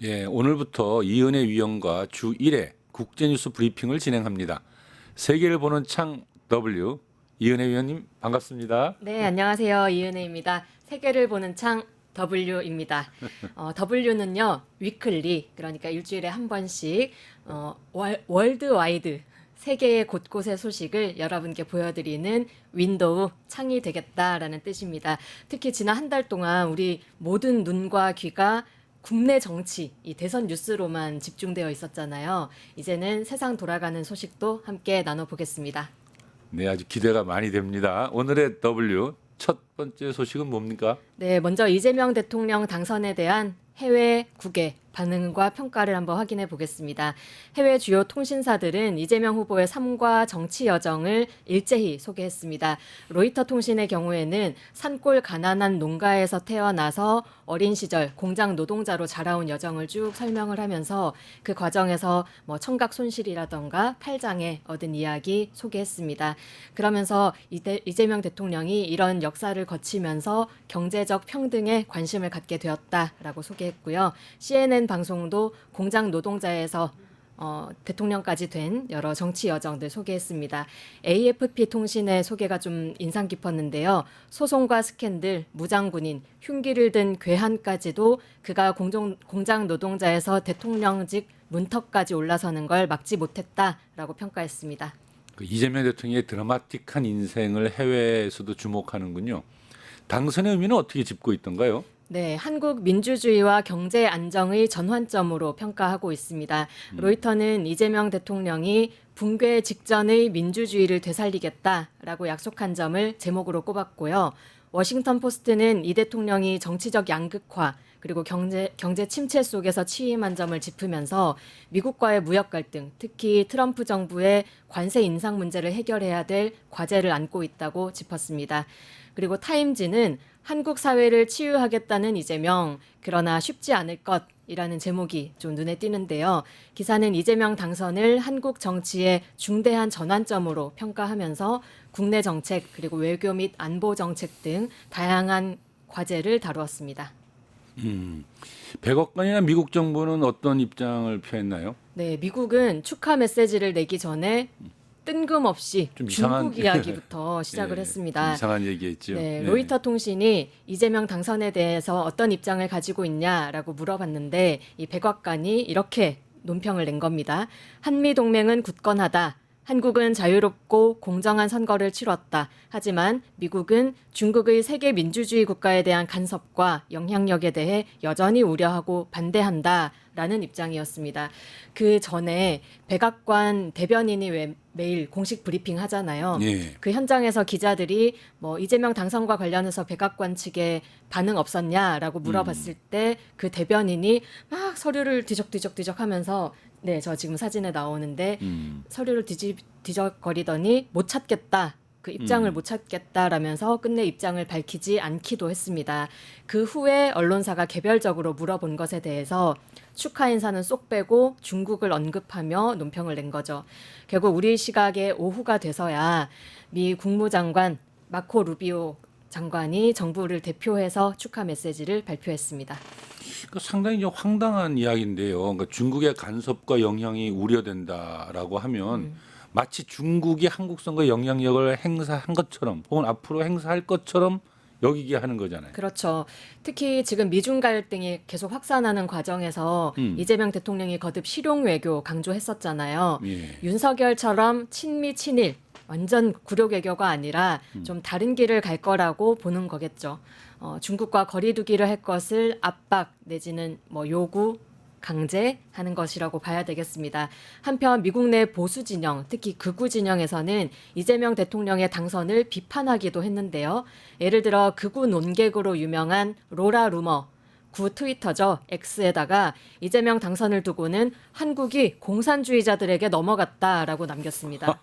예, 오늘부터 이은혜 위원과 주 1회 국제뉴스 브리핑을 진행합니다. 세계를 보는 창 W 이은혜 위원님 반갑습니다. 네, 안녕하세요. 이은혜입니다. 세계를 보는 창 W입니다. W는요, 위클리, 그러니까 일주일에 한 번씩 월드와이드, 세계의 곳곳의 소식을 여러분께 보여드리는 윈도우, 창이 되겠다라는 뜻입니다. 특히 지난 한 달 동안 우리 모든 눈과 귀가 국내 정치, 이 대선 뉴스로만 집중되어 있었잖아요. 이제는 세상 돌아가는 소식도 함께 나눠보겠습니다. 네, 아주 기대가 많이 됩니다. 오늘의 W 첫 번째 소식은 뭡니까? 네, 먼저 이재명 대통령 당선에 대한 해외국의 반응과 평가를 한번 확인해 보겠습니다. 해외 주요 통신사들은 이재명 후보의 삶과 정치 여정을 일제히 소개했습니다. 로이터 통신의 경우에는 산골 가난한 농가에서 태어나서 어린 시절 공장 노동자로 자라온 여정을 쭉 설명을 하면서 그 과정에서 청각 손실이라던가 팔장애 얻은 이야기 소개했습니다. 그러면서 이재명 대통령이 이런 역사를 거치면서 경제적 평등에 관심을 갖게 되었다라고 소개했고요. CNN 방송도 공장 노동자에서 대통령까지 된 여러 정치 여정들 소개했습니다. AFP 통신의 소개가 좀 인상 깊었는데요. 소송과 스캔들, 무장군인, 흉기를 든 괴한까지도 그가 공장 노동자에서 대통령직 문턱까지 올라서는 걸 막지 못했다라고 평가했습니다. 그 이재명 대통령의 드라마틱한 인생을 해외에서도 주목하는군요. 당선의 의미는 어떻게 짚고 있던가요? 네, 한국 민주주의와 경제 안정의 전환점으로 평가하고 있습니다. 로이터는 이재명 대통령이 붕괴 직전의 민주주의를 되살리겠다라고 약속한 점을 제목으로 꼽았고요. 워싱턴 포스트는 이 대통령이 정치적 양극화 그리고 경제 침체 속에서 취임한 점을 짚으면서 미국과의 무역 갈등, 특히 트럼프 정부의 관세 인상 문제를 해결해야 될 과제를 안고 있다고 짚었습니다. 그리고 타임지는 한국 사회를 치유하겠다는 이재명, 그러나 쉽지 않을 것이라는 제목이 좀 눈에 띄는데요. 기사는 이재명 당선을 한국 정치의 중대한 전환점으로 평가하면서 국내 정책, 그리고 외교 및 안보 정책 등 다양한 과제를 다루었습니다. 100억 원이나 미국 정부는 어떤 입장을 표했나요? 네, 미국은 축하 메시지를 내기 전에 뜬금없이 좀 중국 이상한 이야기부터 시작을 예, 했습니다. 좀 이상한 얘기했죠. 네, 네. 로이터 통신이 이재명 당선에 대해서 어떤 입장을 가지고 있냐라고 물어봤는데 이 백악관이 이렇게 논평을 낸 겁니다. 한미 동맹은 굳건하다. 한국은 자유롭고 공정한 선거를 치렀다. 하지만 미국은 중국의 세계 민주주의 국가에 대한 간섭과 영향력에 대해 여전히 우려하고 반대한다라는 입장이었습니다. 그 전에 백악관 대변인이 왜 매일 공식 브리핑 하잖아요. 예. 그 현장에서 기자들이 이재명 당선과 관련해서 백악관 측에 반응 없었냐라고 물어봤을 때 그 대변인이 막 서류를 뒤적뒤적 하면서 네, 저 지금 사진에 나오는데 서류를 뒤적거리더니 못 찾겠다. 그 입장을 못 찾겠다라면서 끝내 입장을 밝히지 않기도 했습니다. 그 후에 언론사가 개별적으로 물어본 것에 대해서 축하 인사는 쏙 빼고 중국을 언급하며 논평을 낸 거죠. 결국 우리 시각에 오후가 돼서야 미 국무장관 마코 루비오 장관이 정부를 대표해서 축하 메시지를 발표했습니다. 상당히 좀 황당한 이야기인데요. 그러니까 중국의 간섭과 영향이 우려된다라고 하면 마치 중국이 한국 선거에 영향력을 행사한 것처럼 혹은 앞으로 행사할 것처럼 여기게 하는 거잖아요. 그렇죠. 특히 지금 미중 갈등이 계속 확산하는 과정에서 이재명 대통령이 거듭 실용 외교 강조했었잖아요. 예. 윤석열처럼 친미 친일 완전 굴욕 외교가 아니라 좀 다른 길을 갈 거라고 보는 거겠죠. 중국과 거리두기를 할 것을 압박 내지는 요구 강제하는 것이라고 봐야 되겠습니다. 한편 미국 내 보수 진영, 특히 극우 진영에서는 이재명 대통령의 당선을 비판하기도 했는데요. 예를 들어 극우 논객으로 유명한 로라 루머, 구 트위터죠. X에다가 이재명 당선을 두고는 한국이 공산주의자들에게 넘어갔다라고 남겼습니다.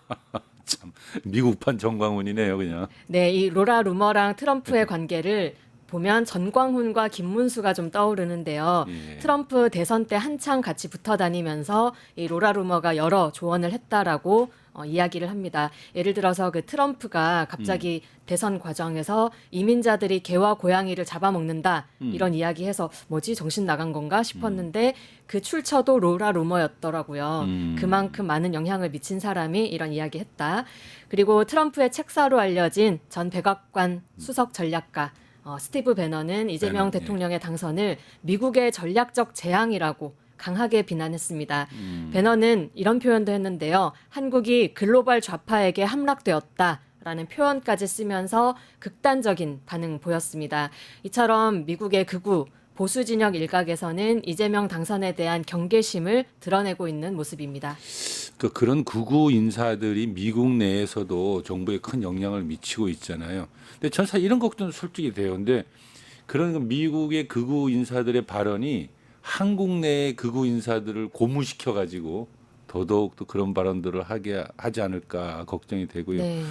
참 미국판 정광훈이네요, 그냥. 네, 이 로라 루머랑 트럼프의 관계를 보면 전광훈과 김문수가 좀 떠오르는데요. 예. 트럼프 대선 때 한창 같이 붙어 다니면서 이 로라 루머가 여러 조언을 했다라고 이야기를 합니다. 예를 들어서 그 트럼프가 갑자기 대선 과정에서 이민자들이 개와 고양이를 잡아먹는다 이런 이야기해서 뭐지 정신 나간 건가 싶었는데 그 출처도 로라 루머였더라고요. 그만큼 많은 영향을 미친 사람이 이런 이야기했다. 그리고 트럼프의 책사로 알려진 전 백악관 수석 전략가 스티브 배너는 이재명 배너, 대통령의 당선을 미국의 전략적 재앙이라고 강하게 비난했습니다. 배너는 이런 표현도 했는데요. 한국이 글로벌 좌파에게 함락되었다라는 표현까지 쓰면서 극단적인 반응 보였습니다. 이처럼 미국의 극우 보수 진영 일각에서는 이재명 당선에 대한 경계심을 드러내고 있는 모습입니다. 그런 극우 인사들이 미국 내에서도 정부에 큰 영향을 미치고 있잖아요. 근데 전 사실 이런 걱정도 솔직히 돼요. 근데 그런 미국의 극우 인사들의 발언이 한국 내의 극우 인사들을 고무시켜 가지고 더더욱 또 그런 발언들을 하지 않을까 걱정이 되고요. 네.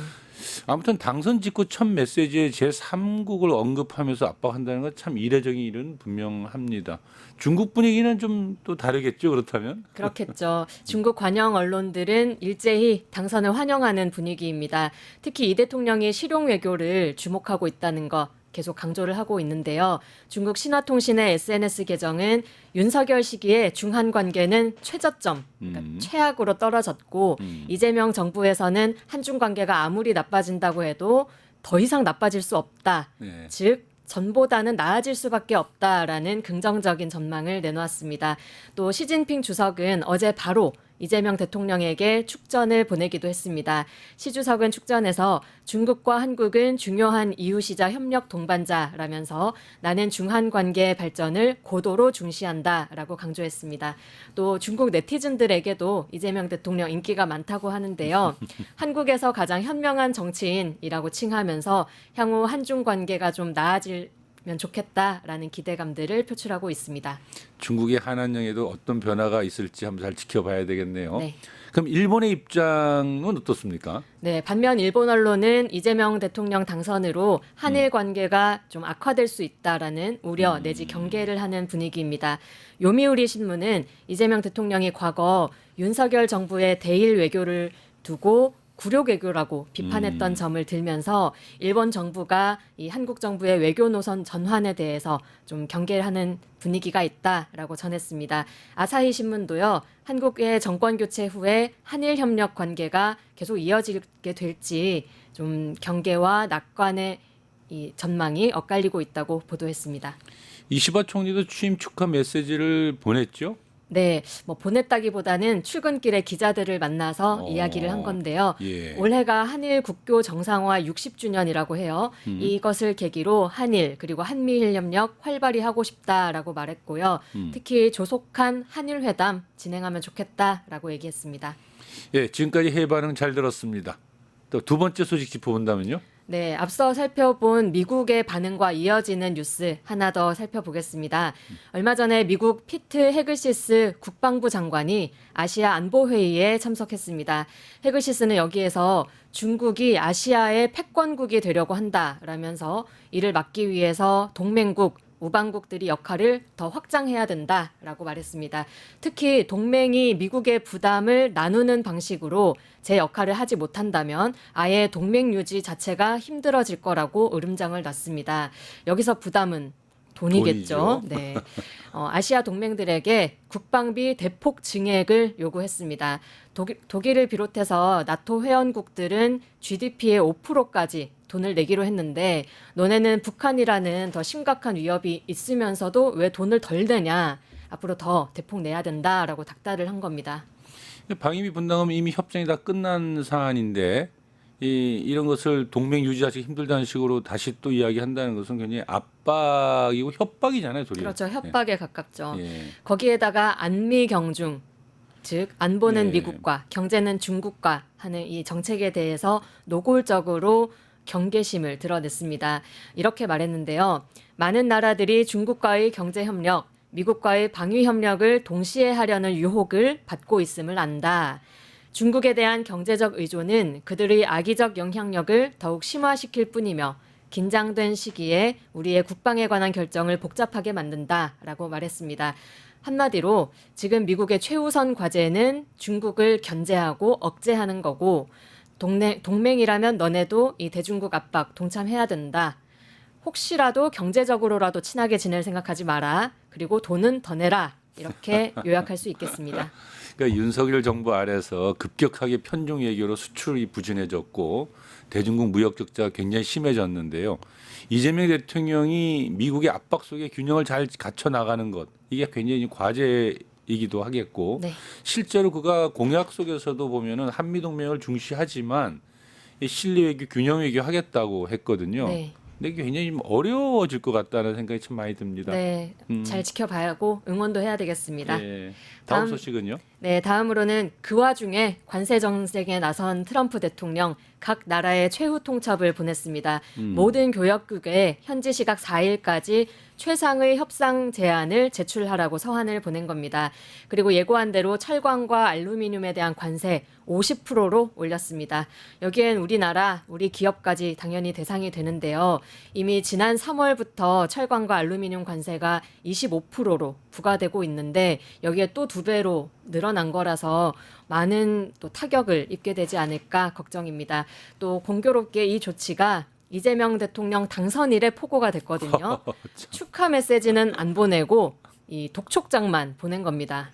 아무튼 당선 직후 첫 메시지에 제3국을 언급하면서 압박한다는 건 참 이례적인 일은 분명합니다. 중국 분위기는 좀 또 다르겠죠, 그렇다면? 그렇겠죠. 중국 관영 언론들은 일제히 당선을 환영하는 분위기입니다. 특히 이 대통령이 실용 외교를 주목하고 있다는 거 계속 강조를 하고 있는데요. 중국 신화통신의 SNS 계정은 윤석열 시기에 중한 관계는 최저점, 그러니까 최악으로 떨어졌고 이재명 정부에서는 한중 관계가 아무리 나빠진다고 해도 더 이상 나빠질 수 없다. 네. 즉 전보다는 나아질 수밖에 없다라는 긍정적인 전망을 내놓았습니다. 또 시진핑 주석은 어제 바로 이재명 대통령에게 축전을 보내기도 했습니다. 시 주석은 축전에서 중국과 한국은 중요한 이웃이자 협력 동반자라면서 나는 중한 관계의 발전을 고도로 중시한다라고 강조했습니다. 또 중국 네티즌들에게도 이재명 대통령 인기가 많다고 하는데요. 한국에서 가장 현명한 정치인이라고 칭하면서 향후 한중 관계가 좀 나아질 면 좋겠다라는 기대감들을 표출하고 있습니다. 중국의 한한령에도 어떤 변화가 있을지 한번 잘 지켜봐야 되겠네요. 네. 그럼 일본의 입장은 어떻습니까? 네, 반면 일본 언론은 이재명 대통령 당선으로 한일 관계가 좀 악화될 수 있다라는 우려 내지 경계를 하는 분위기입니다. 요미우리 신문은 이재명 대통령이 과거 윤석열 정부의 대일 외교를 두고 굴욕 외교라고 비판했던 점을 들면서 일본 정부가 이 한국 정부의 외교 노선 전환에 대해서 좀 경계를 하는 분위기가 있다라고 전했습니다. 아사히 신문도요. 한국의 정권 교체 후에 한일 협력 관계가 계속 이어지게 될지 좀 경계와 낙관의 이 전망이 엇갈리고 있다고 보도했습니다. 이시바 총리도 취임 축하 메시지를 보냈죠? 네, 뭐 보냈다기보다는 출근길에 기자들을 만나서 이야기를 한 건데요. 예. 올해가 한일 국교 정상화 60주년이라고 해요. 이것을 계기로 한일 그리고 한미일 협력 활발히 하고 싶다라고 말했고요. 특히 조속한 한일 회담 진행하면 좋겠다라고 얘기했습니다. 예, 지금까지 해외 반응 잘 들었습니다. 또 두 번째 소식 짚어본다면요? 네, 앞서 살펴본 미국의 반응과 이어지는 뉴스 하나 더 살펴보겠습니다. 얼마 전에 미국 피트 헤글시스 국방부 장관이 아시아 안보회의에 참석했습니다. 헤글시스는 여기에서 중국이 아시아의 패권국이 되려고 한다라면서 이를 막기 위해서 동맹국, 우방국들이 역할을 더 확장해야 된다라고 말했습니다. 특히 동맹이 미국의 부담을 나누는 방식으로 제 역할을 하지 못한다면 아예 동맹 유지 자체가 힘들어질 거라고 으름장을 놨습니다. 여기서 부담은 돈이겠죠. 돈이죠. 네. 아시아 동맹들에게 국방비 대폭 증액을 요구했습니다. 독일을 비롯해서 나토 회원국들은 GDP의 5%까지 돈을 내기로 했는데 너네는 북한이라는 더 심각한 위협이 있으면서도 왜 돈을 덜 내냐. 앞으로 더 대폭 내야 된다라고 닥달을 한 겁니다. 방위비 분담은 이미 협정이 다 끝난 사안인데 이런 것을 동맹 유지하기 힘들다는 식으로 다시 또 이야기한다는 것은 굉장히 압박이고 협박이잖아요, 도리어. 그렇죠. 협박에 가깝죠. 예. 거기에다가 안미경중, 즉 안보는 예. 미국과 경제는 중국과 하는 이 정책에 대해서 노골적으로 경계심을 드러냈습니다. 이렇게 말했는데요. 많은 나라들이 중국과의 경제협력, 미국과의 방위협력을 동시에 하려는 유혹을 받고 있음을 안다. 중국에 대한 경제적 의존은 그들의 악의적 영향력을 더욱 심화시킬 뿐이며 긴장된 시기에 우리의 국방에 관한 결정을 복잡하게 만든다라고 말했습니다. 한마디로 지금 미국의 최우선 과제는 중국을 견제하고 억제하는 거고 동맹이라면 너네도 이 대중국 압박 동참해야 된다. 혹시라도 경제적으로라도 친하게 지낼 생각하지 마라. 그리고 돈은 더 내라. 이렇게 요약할 수 있겠습니다. 그러니까 윤석열 정부 아래서 급격하게 편중 외교로 수출이 부진해졌고 대중국 무역 적자가 굉장히 심해졌는데요. 이재명 대통령이 미국의 압박 속에 균형을 잘 갖춰 나가는 것 이게 굉장히 과제이기도 하겠고 네. 실제로 그가 공약 속에서도 보면은 한미 동맹을 중시하지만 이 실리 외교, 균형 외교 하겠다고 했거든요. 네. 근데 이게 굉장히 좀 어려워질 것 같다는 생각이 참 많이 듭니다. 네. 잘 지켜봐야 하고 응원도 해야 되겠습니다. 예. 다음 다음- 소식은요? 네, 다음으로는 그 와중에 관세 정책에 나선 트럼프 대통령 각 나라의 최후 통첩을 보냈습니다. 모든 교역국에 현지 시각 4일까지 최상의 협상 제안을 제출하라고 서한을 보낸 겁니다. 그리고 예고한 대로 철광과 알루미늄에 대한 관세 50%로 올렸습니다. 여기엔 우리나라, 우리 기업까지 당연히 대상이 되는데요. 이미 지난 3월부터 철광과 알루미늄 관세가 25%로 부과되고 있는데 여기에 또 2배로 늘어난 거라서 많은 또 타격을 입게 되지 않을까 걱정입니다. 또 공교롭게 이 조치가 이재명 대통령 당선일에 포고가 됐거든요. 축하 메시지는 안 보내고 이 독촉장만 보낸 겁니다.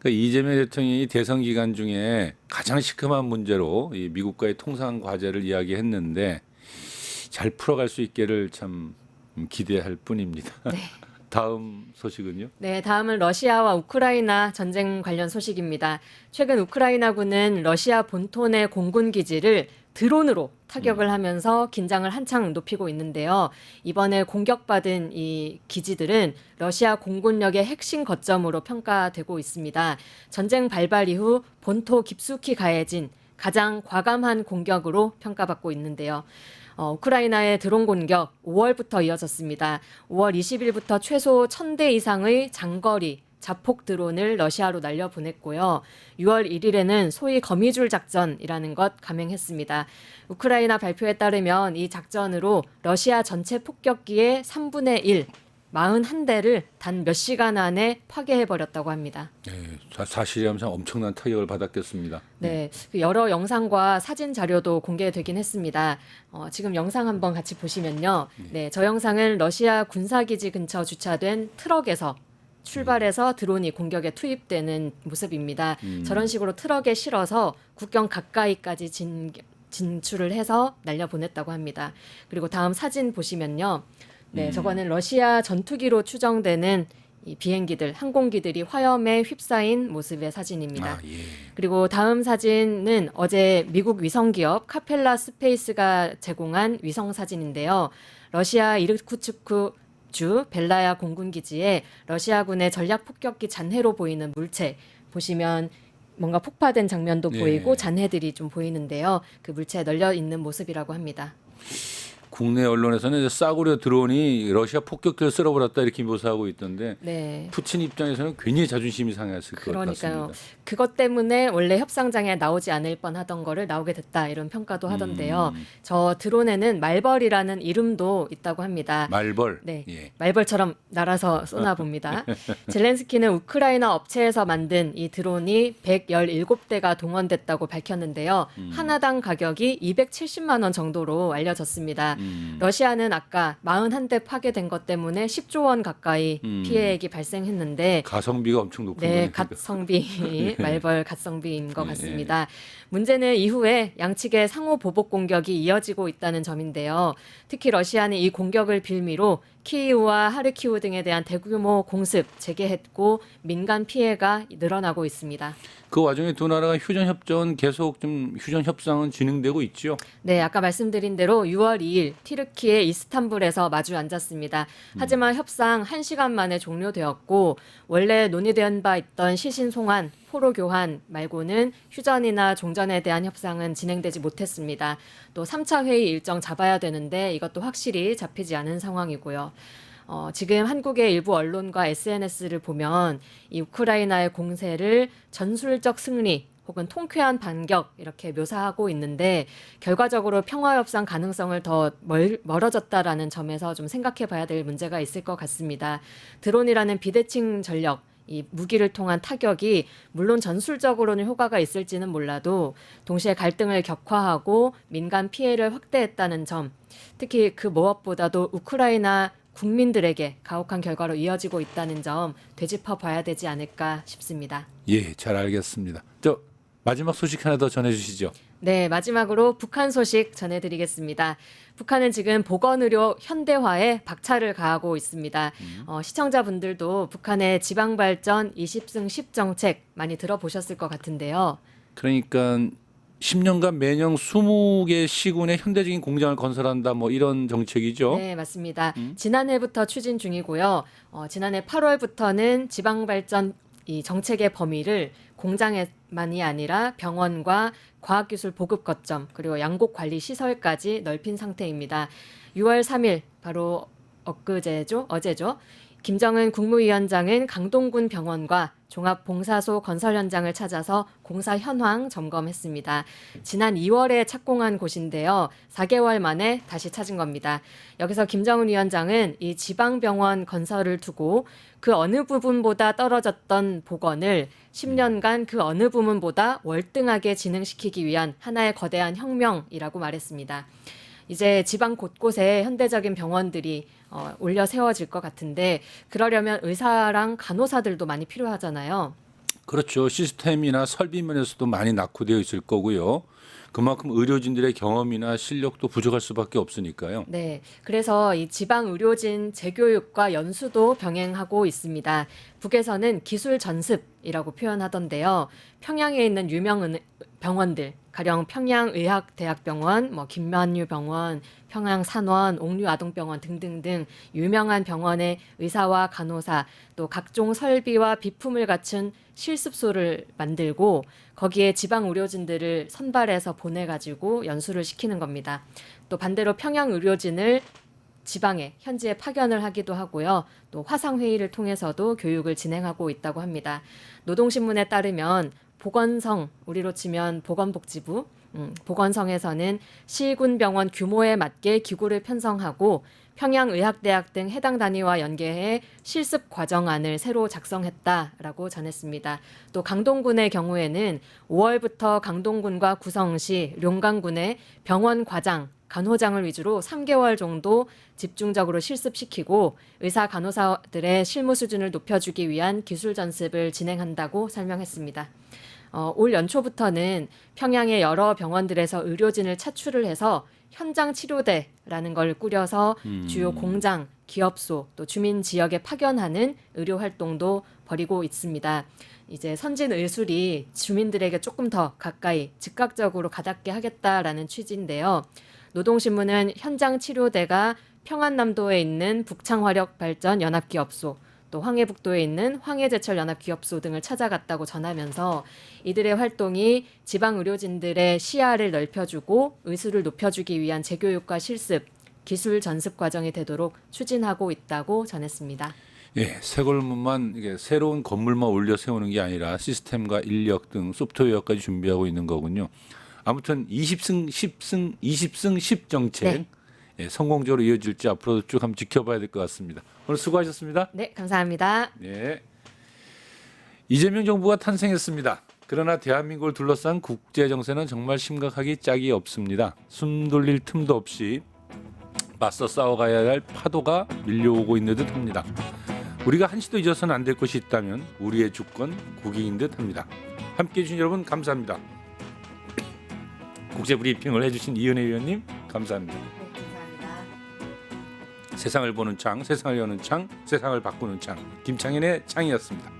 그러니까 이재명 대통령이 대선 기간 중에 가장 시큼한 문제로 이 미국과의 통상 과제를 이야기했는데 잘 풀어갈 수 있기를 참 기대할 뿐입니다. 네. 다음 소식은요? 네, 다음은 러시아와 우크라이나 전쟁 관련 소식입니다. 최근 우크라이나군은 러시아 본토 내 공군 기지를 드론으로 타격을 하면서 긴장을 한창 높이고 있는데요. 이번에 공격받은 이 기지들은 러시아 공군력의 핵심 거점으로 평가되고 있습니다. 전쟁 발발 이후 본토 깊숙이 가해진 가장 과감한 공격으로 평가받고 있는데요. 우크라이나의 드론 공격 5월부터 이어졌습니다. 5월 20일부터 최소 1,000대 이상의 장거리 자폭 드론을 러시아로 날려보냈고요. 6월 1일에는 소위 거미줄 작전이라는 것 감행했습니다. 우크라이나 발표에 따르면 이 작전으로 러시아 전체 폭격기의 3분의 1, 41대를 단 몇 시간 안에 파괴해버렸다고 합니다. 네, 사실이라면 엄청난 타격을 받았겠습니다. 네, 그 여러 영상과 사진 자료도 공개되긴 했습니다. 지금 영상 한번 같이 보시면요. 네, 저 영상은 러시아 군사기지 근처 주차된 트럭에서 출발해서 드론이 공격에 투입되는 모습입니다. 저런 식으로 트럭에 실어서 국경 가까이까지 진출을 해서 날려보냈다고 합니다. 그리고 다음 사진 보시면요. 네, 저거는 러시아 전투기로 추정되는 이 비행기들, 항공기들이 화염에 휩싸인 모습의 사진입니다. 아, 예. 그리고 다음 사진은 어제 미국 위성기업 카펠라 스페이스가 제공한 위성 사진인데요. 러시아 이르쿠츠크 주 벨라야 공군기지에 러시아군의 전략 폭격기 잔해로 보이는 물체 보시면 뭔가 폭파된 장면도 네. 보이고 잔해들이 좀 보이는데요. 그 물체에 널려 있는 모습이라고 합니다. 국내 언론에서는 이제 싸구려 드론이 러시아 폭격기를 쓸어버렸다 이렇게 묘사하고 있던데 네. 푸틴 입장에서는 괜히 자존심이 상했을 것 그러니까요. 같습니다. 그것 때문에 원래 협상장에 나오지 않을 뻔하던 거를 나오게 됐다 이런 평가도 하던데요. 저 드론에는 말벌이라는 이름도 있다고 합니다. 말벌. 네, 예. 말벌처럼 날아서 쏘나 봅니다. 젤렌스키는 우크라이나 업체에서 만든 이 드론이 117대가 동원됐다고 밝혔는데요. 하나당 가격이 270만 원 정도로 알려졌습니다. 러시아는 아까 41대 파괴된 것 때문에 10조 원 가까이 피해액이 발생했는데 가성비가 엄청 높은 네, 거네요. 갓성비, 말벌 갓성비인 것 네, 같습니다. 문제는 이후에 양측의 상호 보복 공격이 이어지고 있다는 점인데요. 특히 러시아는 이 공격을 빌미로 키이우와 하르키우 등에 대한 대규모 공습 재개했고 민간 피해가 늘어나고 있습니다. 그 와중에 두 나라가 휴전 협정은 계속 좀 휴전 협상은 진행되고 있죠. 네, 아까 말씀드린 대로 6월 2일 티르키의 이스탄불에서 마주 앉았습니다. 하지만 협상 1시간 만에 종료되었고 원래 논의된 바 있던 시신 송환, 포로 교환 말고는 휴전이나 종전에 대한 협상은 진행되지 못했습니다. 또 3차 회의 일정 잡아야 되는데 이것도 확실히 잡히지 않은 상황이고요. 지금 한국의 일부 언론과 SNS를 보면 이 우크라이나의 공세를 전술적 승리 혹은 통쾌한 반격 이렇게 묘사하고 있는데 결과적으로 평화협상 가능성을 더 멀어졌다라는 점에서 좀 생각해 봐야 될 문제가 있을 것 같습니다. 드론이라는 비대칭 전력, 이 무기를 통한 타격이 물론 전술적으로는 효과가 있을지는 몰라도 동시에 갈등을 격화하고 민간 피해를 확대했다는 점, 특히 그 무엇보다도 우크라이나 국민들에게 가혹한 결과로 이어지고 있다는 점 되짚어 봐야 되지 않을까 싶습니다. 예, 잘 알겠습니다. 저 마지막 소식 하나 더 전해주시죠. 네, 마지막으로 북한 소식 전해드리겠습니다. 북한은 지금 보건의료 현대화에 박차를 가하고 있습니다. 시청자분들도 북한의 지방발전 20승 10 정책 많이 들어보셨을 것 같은데요. 그러니까 10년간 매년 20개 시군의 현대적인 공장을 건설한다 뭐 이런 정책이죠. 네, 맞습니다. 지난해부터 추진 중이고요. 지난해 8월부터는 지방발전 이 정책의 범위를 공장에만이 아니라 병원과 과학기술 보급 거점 그리고 양곡 관리 시설까지 넓힌 상태입니다. 6월 3일 바로 어제죠. 김정은 국무위원장은 강동군 병원과 종합봉사소 건설 현장을 찾아서 공사 현황 점검했습니다. 지난 2월에 착공한 곳인데요. 4개월 만에 다시 찾은 겁니다. 여기서 김정은 위원장은 이 지방병원 건설을 두고 그 어느 부분보다 떨어졌던 보건을 10년간 그 어느 부분보다 월등하게 진흥시키기 위한 하나의 거대한 혁명이라고 말했습니다. 이제 지방 곳곳에 현대적인 병원들이 올려 세워질 것 같은데 그러려면 의사랑 간호사들도 많이 필요하잖아요. 그렇죠. 시스템이나 설비 면에서도 많이 낙후되어 있을 거고요. 그만큼 의료진들의 경험이나 실력도 부족할 수밖에 없으니까요. 네, 그래서 이 지방 의료진 재교육과 연수도 병행하고 있습니다. 북에서는 기술 전습이라고 표현하던데요. 평양에 있는 유명 병원들, 가령 평양의학대학병원, 김만유병원, 평양산원, 옥류아동병원 등등등 유명한 병원의 의사와 간호사, 또 각종 설비와 비품을 갖춘 실습소를 만들고 거기에 지방 의료진들을 선발해서 보내가지고 연수를 시키는 겁니다. 또 반대로 평양 의료진을 지방에 현지에 파견을 하기도 하고요. 또 화상회의를 통해서도 교육을 진행하고 있다고 합니다. 노동신문에 따르면 보건성, 우리로 치면 보건복지부, 보건성에서는 시군병원 규모에 맞게 기구를 편성하고 평양의학대학 등 해당 단위와 연계해 실습 과정안을 새로 작성했다라고 전했습니다. 또 강동군의 경우에는 5월부터 강동군과 구성시, 룡강군의 병원 과장, 간호장을 위주로 3개월 정도 집중적으로 실습시키고 의사 간호사들의 실무 수준을 높여주기 위한 기술 전습을 진행한다고 설명했습니다. 올 연초부터는 평양의 여러 병원들에서 의료진을 차출을 해서 현장 치료대라는 걸 꾸려서 주요 공장, 기업소, 또 주민 지역에 파견하는 의료 활동도 벌이고 있습니다. 이제 선진 의술이 주민들에게 조금 더 가까이 즉각적으로 가닿게 하겠다라는 취지인데요. 노동신문은 현장 치료대가 평안남도에 있는 북창화력발전 연합기업소, 또 황해북도에 있는 황해제철연합기업소 등을 찾아갔다고 전하면서 이들의 활동이 지방 의료진들의 시야를 넓혀주고 의술을 높여주기 위한 재교육과 실습, 기술 전습 과정이 되도록 추진하고 있다고 전했습니다. 예, 새골문만 이게 새로운 건물만 올려 세우는 게 아니라 시스템과 인력 등 소프트웨어까지 준비하고 있는 거군요. 아무튼 20승 10 정책 네. 예, 성공적으로 이어질지 앞으로도 쭉 한번 지켜봐야 될 것 같습니다. 오늘 수고하셨습니다. 네, 감사합니다. 네. 이재명 정부가 탄생했습니다. 그러나 대한민국을 둘러싼 국제 정세는 정말 심각하기 짝이 없습니다. 숨 돌릴 틈도 없이 맞서 싸워가야 할 파도가 밀려오고 있는 듯합니다. 우리가 한시도 잊어서는 안 될 것이 있다면 우리의 주권 국익인 듯합니다. 함께해 주신 여러분 감사합니다. 국제 브리핑을 해주신 이은혜 위원님 감사합니다. 네, 감사합니다. 세상을 보는 창, 세상을 여는 창, 세상을 바꾸는 창 김창현의 창이었습니다.